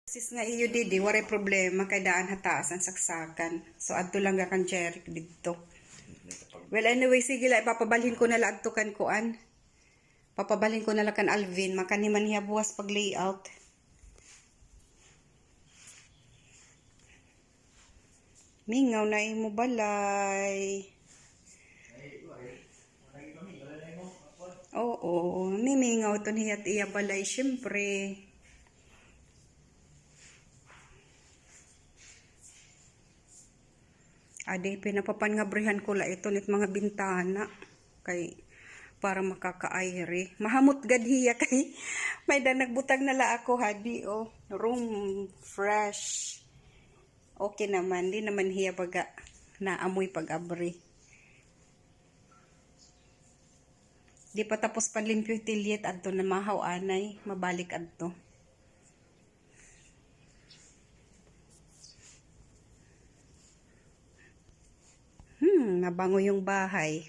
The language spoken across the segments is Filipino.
Sis nga iyo didi, waray problema kay daan hataas ang saksakan. So adto lang ga kan Jeric didto. Well anyway, sige la ipapabalhin ko na la adto kan kuan. Papabalhin ko na la kan Alvin, makani man hiya buwas pag layout. Mingaw na imo balay. Oo, mimingaw to niya at iya balay syempre. Adi, pinapapangabrihan ko la ito nit mga bintana. Kay, para makaka-aire. Mahamot gadhiya kay, may nagbutang nala ako hadi, oh. Room fresh. Okay naman, di naman hiya baga naamoy pag-abri. Di pa tapos panlimpyo tilyet adto na mahaw anay, mabalik adto. Nabango yung bahay.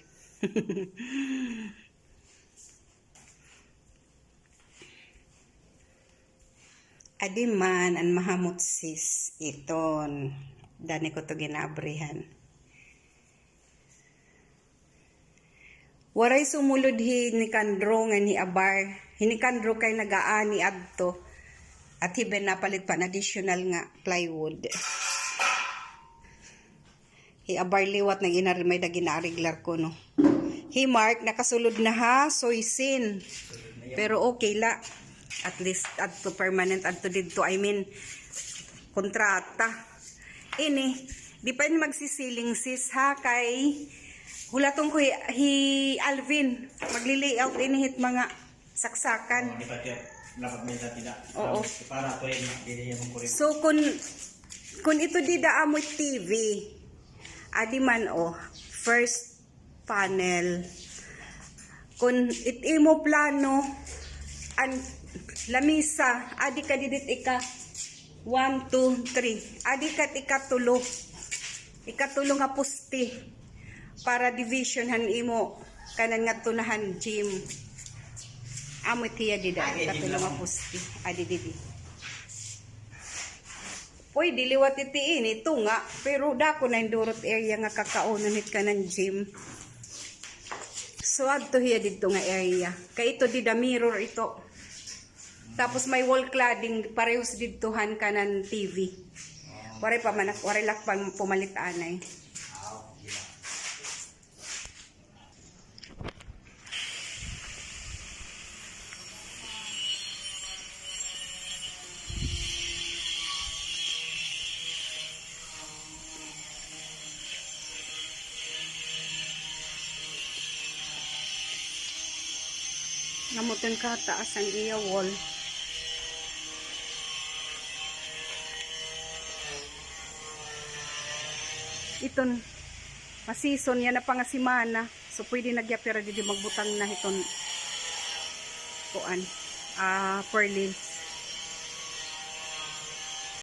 Adiman ang mahamot sis iton. Dani ko to ginabrihan. Waray sumulod ni Kandro nga ni Abar. Hinikandro kay nagaani adto. At hiben napalit pa na additional nga plywood. Abar liwat na ginarimay na ginariglar ko no. Mark, nakasulod na ha, soysin. Pero okay la. At least adto permanent adto didto, I mean kontrata. Ini, di pa magsisiling sis ha kay hulatong ko hi Alvin magli-layout ini hit mga saksakan. Oo. So kun ito dida amoy TV. Adi man first panel. Kung imo plano ang lamisa, adi ka didit ika 1, 2, 3. Adi kat ikatulo. Ikatulo nga pusti para division han imo kanan nga tunahan gym. Amo tiya dida ikatulo nga pusti. Adi didi. Uy, diliwat itiin, ito nga. Pero dako na yung durot area nga kakaunan hit ka ng gym. So, adto hiya dito nga area. Kaya ito dida mirror ito. Tapos may wall cladding, parehos ditohan ka ng TV. Waray pa manak, waray lak pang pumalit anay. Namutan ka taas ang iya wall. Iton masison yan na pangasimana. So pwede nagyapira didi magbutang na iton kuan. Purlins.